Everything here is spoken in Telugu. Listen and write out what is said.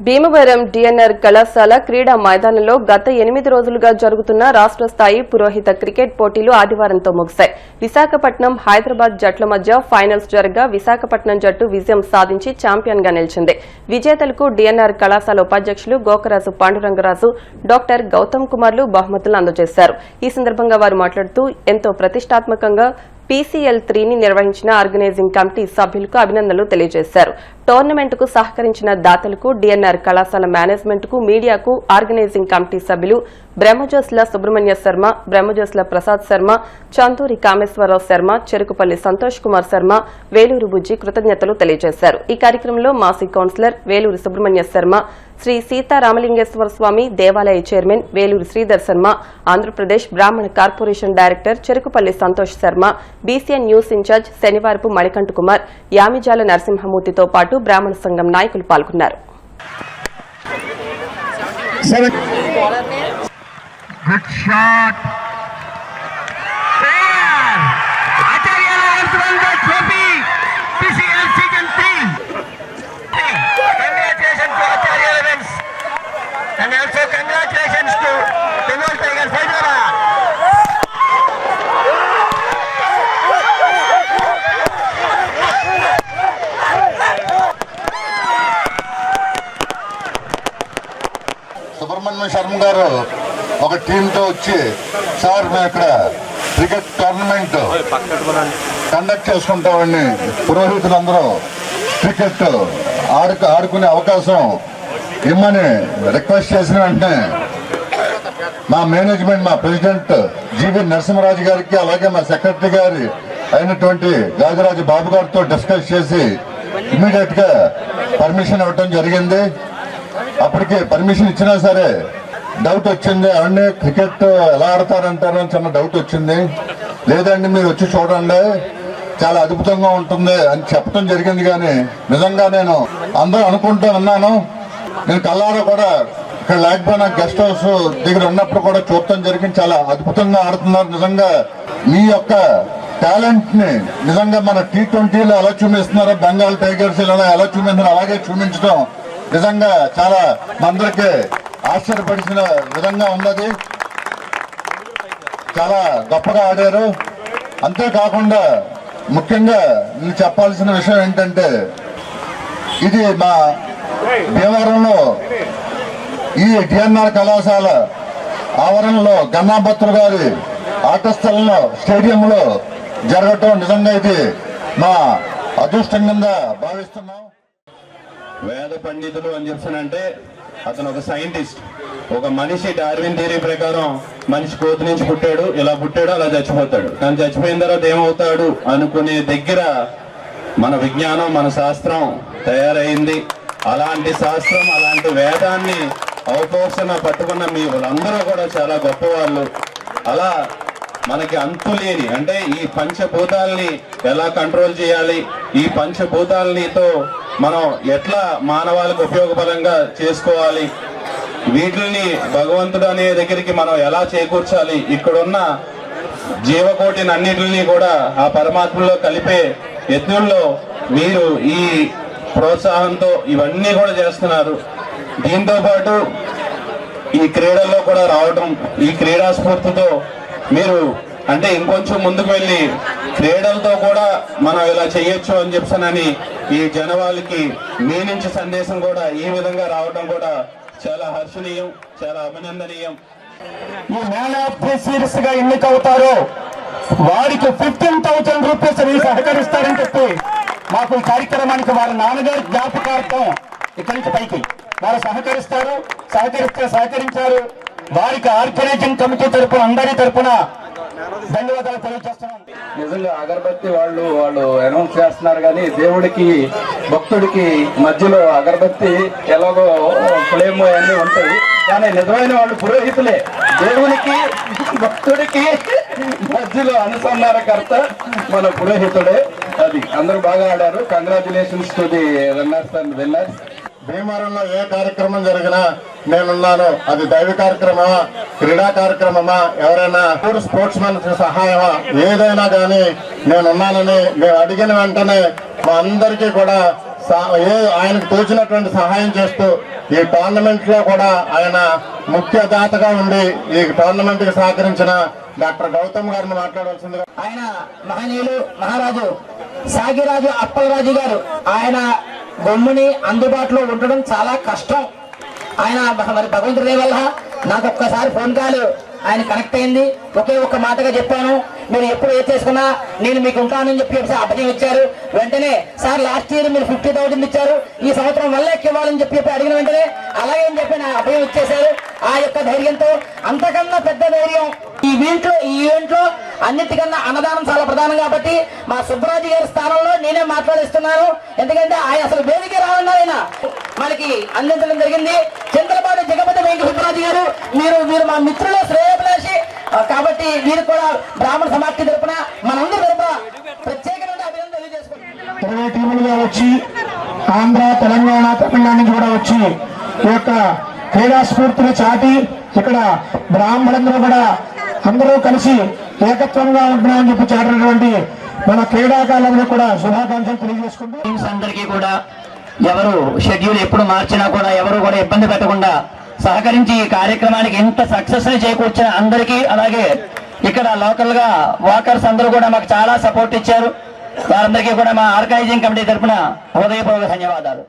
భీమవరం డిఎన్ఆర్ కళాశాల క్రీడా మైదానంలో గత 8 రోజులుగా జరుగుతున్న రాష్ట్ర స్థాయి పురోహిత క్రికెట్ పోటీలు ఆదివారంతో ముగిశాయి. విశాఖపట్నం హైదరాబాద్ జట్ల మధ్య ఫైనల్స్ జరగగా విశాఖపట్నం జట్టు విజయం సాధించి ఛాంపియన్ గా నిలిచింది. విజేతలకు డిఎన్ఆర్ కళాశాల ఉపాధ్యక్షులు గోకరాజు పాండురంగరాజు, డాక్టర్ గౌతమ్ కుమార్లు బహుమతులు అందజేశారు. ఈ సందర్భంగా వారు మాట్లాడుతూ ఎంతో ప్రతిష్టాత్మకంగా PCL3ని నిర్వహించిన ఆర్గనైజింగ్ కమిటీ సభ్యులకు అభినందనలు తెలియజేశారు. టోర్నమెంట్కు సహకరించిన దాతలకు, డిఎన్ఆర్ కళాశాల మేనేజ్మెంట్కు, మీడియాకు, ఆర్గనైజింగ్ కమిటీ సభ్యులు బ్రహ్మజోస్ల సుబ్రహ్మణ్య శర్మ, బ్రహ్మజోస్ల ప్రసాద్ శర్మ, చందూరి కామేశ్వరరావు శర్మ, చెరుకుపల్లి సంతోష్ కుమార్ శర్మ, వేలూరు బుజ్జి కృతజ్ఞతలు తెలియజేశారు. ఈ కార్యక్రమంలో మాజీ కౌన్సిలర్ వేలూరు సుబ్రహ్మణ్య శర్మ, శ్రీ సీతారామలింగేశ్వర స్వామి దేవాలయ chairman Veluru Sridhar Sharma, Andhra Pradesh Brahmana corporation director Cherukupalli Santosh Sharma, BCN news incharge Sanivarapu Manikanta Kumar, Yamijala నరసింహమూర్తితో పాటు బ్రాహ్మణ సంఘం నాయకులు పాల్గొన్నారు. And also congratulations to Bengal Tigers Hyderabad. Subrahmanya Sharma గారు ఒక టీంతో వచ్చి, సార్ మేము ఇక్కడ క్రికెట్ టోర్నమెంట్ కండక్ట్ చేసుకుంటామని పురోహితులందరూ క్రికెట్ ఆడుకునే అవకాశం ఇమ్మని రిక్వెస్ట్ చేసిన వెంటనే మా మేనేజ్మెంట్, మా ప్రెసిడెంట్ జీవి నరసింహరాజు గారికి, అలాగే మా సెక్రటరీ గారి అయినటువంటి గాజరాజు బాబు గారితో డిస్కస్ చేసి ఇమ్మీడియట్ గా పర్మిషన్ ఇవ్వటం జరిగింది. అప్పటికి పర్మిషన్ ఇచ్చినా సరే డౌట్ వచ్చింది. అవన్నీ క్రికెట్ ఎలా ఆడతారంటారో చిన్న డౌట్ వచ్చింది. లేదండి మీరు వచ్చి చూడండి, చాలా అద్భుతంగా ఉంటుంది అని చెప్పడం జరిగింది. కానీ నిజంగా నేను అందరూ అనుకుంటూ ఉన్నాను. నేను కల్లారా కూడా ఇక్కడ లేకపోయినా గెస్ట్ హౌస్ దగ్గర ఉన్నప్పుడు కూడా చూడటం జరిగింది. చాలా అద్భుతంగా ఆడుతున్నారు. నిజంగా మీ యొక్క టాలెంట్ ని నిజంగా మన T20లో ఎలా చూపిస్తున్నారో, బెంగాల్ టైగర్స్ ఎలా చూపిస్తున్నారో అలాగే చూపించడం నిజంగా చాలా అందరికీ ఆశ్చర్యపరిచిన విధంగా ఉన్నది. చాలా గొప్పగా ఆడారు. అంతేకాకుండా ముఖ్యంగా నేను చెప్పాల్సిన విషయం ఏంటంటే, ఇది మా భీమవరంలో ఈ డిఎన్ఆర్ కళాశాల ఆవరణలో గన్నాభత్రు గారి ఆట స్థలంలో స్టేడియంలో జరగటం నిజంగా ఇది మా అదృష్టం కింద భావిస్తున్నాం. వేద పండితులు అని చెప్పానంటే అతను ఒక సైంటిస్ట్. ఒక మనిషి డార్విన్ థియరీ ప్రకారం మనిషి కోతి నుంచి పుట్టాడు, ఇలా పుట్టాడు, అలా చచ్చిపోతాడు. కానీ చచ్చిపోయిన తర్వాత ఏమవుతాడు అనుకునే దగ్గర మన విజ్ఞానం, మన శాస్త్రం తయారైంది. అలాంటి శాస్త్రం, అలాంటి వేదాన్ని అవపోషణ పట్టుకున్న మీ వాళ్ళందరూ కూడా చాలా గొప్పవాళ్ళు. అలా మనకి అంతులేని, అంటే ఈ పంచభూతాలని ఎలా కంట్రోల్ చేయాలి, ఈ పంచభూతాలనితో మనం ఎట్లా మానవాళికి ఉపయోగపరంగా చేసుకోవాలి, వీటిని భగవంతుడు అనే దగ్గరికి మనం ఎలా చేకూర్చాలి, ఇక్కడున్న జీవకోటిని అన్నిటిని కూడా ఆ పరమాత్మలో కలిపే యత్నంలో మీరు ఈ ప్రోత్సాహంతో ఇవన్నీ కూడా చేస్తున్నారు. దీంతో పాటు ఈ క్రీడల్లో కూడా రావడం, ఈ క్రీడా స్ఫూర్తితో మీరు అంటే ఇంకొంచెం ముందుకు వెళ్ళి క్రీడలతో కూడా మనం ఇలా చేయొచ్చు అని చెప్పానని ఈ జనవాళ్ళకి మీ నుంచి సందేశం కూడా ఈ విధంగా రావడం కూడా చాలా హర్షణీయం, చాలా అభినందనీయం. ఈ మ్యాన్ ఆఫ్ ది సిరీస్ గా ఎన్నికవుతారో వారికి 15,000 రూపీస్ సహకరిస్తారని చెప్పి మాకు ఈ కార్యక్రమానికి వాళ్ళ నాన్నగారి జ్ఞాపకార్థం ఇక్కడి నుంచి పైకి వారు సహకరించారు. వారికి ఆర్గనైజింగ్ కమిటీ తరఫున, అందరి తరఫున ధన్యవాదాలు తెలియజేస్తున్నాం. నిజంగా అగరబత్తి వాళ్ళు అనౌన్స్ చేస్తున్నారు, కానీ దేవుడికి భక్తుడికి మధ్యలో అగరబత్తి ఎలాగో ఫ్లేమ్ అన్నీ ఉంటాయి. కానీ నిజమైన వాళ్ళు పురోహితులే. దేవునికి భక్తుడికి మధ్యలో అనుసంధానకర్త మన పురోహితుడే. అది అందరూ బాగా ఆడారు. Congratulations to the runners and winners. భీమవరంలో ఏ కార్యక్రమం జరిగినా నేనున్నాను. అది దైవ కార్యక్రమమా, క్రీడా కార్యక్రమమా, ఎవరైనా స్పోర్ట్స్ మెన్ సహాయమా, ఏదైనా కానీ నేనున్నానని మేము అడిగిన వెంటనే మా అందరికీ కూడా ఆయనకు తోచినటువంటి సహాయం చేస్తూ ఈ టోర్నమెంట్ లో కూడా ఆయన ముఖ్య దాతగా ఉండి ఈ టోర్నమెంట్ కి సహకరించిన డాక్టర్ గౌతమ్ గారిని మాట్లాడవలసిందిగా. ఆయన మహనీయులు మహారాజు సాగిరాజు అప్పలరాజు గారు. ఆయన బొమ్ముని అందుబాటులో ఉండడం చాలా కష్టం. ఆయన మరి భగవంతుడి వల్ల నాకు ఒక్కసారి ఫోన్ కాల్ ఆయన కనెక్ట్ అయింది. ఒకే ఒక్క మాటగా చెప్పాను, మీరు ఎప్పుడు ఏ చేసుకున్నా నేను మీకు ఉంటానని చెప్పి అభయం ఇచ్చారు. వెంటనే సార్ లాస్ట్ ఇయర్ మీరు 50,000 ఇచ్చారు, ఈ సంవత్సరం వల్ల ఇవ్వాలని చెప్పి అడిగిన వెంటనే అలాగే అని చెప్పి నా అభయం ఇచ్చేశారు. ఆ యొక్క ధైర్యంతో అంతకన్నా పెద్ద ధైర్యం ఈ ఈవెంట్ లో అన్నిటికన్నా అన్నదానం చాలా ప్రధానం కాబట్టి మా సుబ్బరాజు గారి స్థానంలో నేనే మాట్లాడిస్తున్నాను. ఎందుకంటే ఆయన అసలు వేదిక రానున్నారు, ఆయన మనకి అందించడం జరిగింది. చంద్రబాబు జగపతి వెంకట సుబ్బరాజు గారు మీరు మా మిత్రులు శ్రేయోభిలాషి కాబట్టి వీరు కూడా బ్రాహ్మణ సమాప్తి తరపున మనందరి తరపున ప్రత్యేకమైన అభినందనలు తెలియజేసుకుంటున్నాం. 20 టీములుగా వచ్చి ఆంధ్ర, తెలంగాణ, తమిళనాడు నుంచి కూడా వచ్చి ఈ యొక్క క్రీడా స్ఫూర్తిని చాటి ఇక్కడ బ్రాహ్మణులందరూ కూడా అందరూ కలిసి ఏకత్వంగా ఉంటున్నామని చెప్పి చాటినటువంటి మన క్రీడాకారులందరూ కూడా శుభాకాంక్షలు తెలియజేసుకుంటూ టీమ్స్ అందరికీ కూడా ఎవరు షెడ్యూల్ ఎప్పుడు మార్చినా కూడా ఎవరు కూడా ఇబ్బంది పెట్టకుండా సహకరించి ఈ కార్యక్రమానికి ఎంత సక్సెస్ ని చేకూర్చిన అందరికీ, అలాగే ఇక్కడ లోకల్ గా వాకర్స్ అందరూ కూడా మాకు చాలా సపోర్ట్ ఇచ్చారు. వారందరికీ కూడా మా ఆర్గనైజింగ్ కమిటీ తరఫున హృదయపూర్వక ధన్యవాదాలు.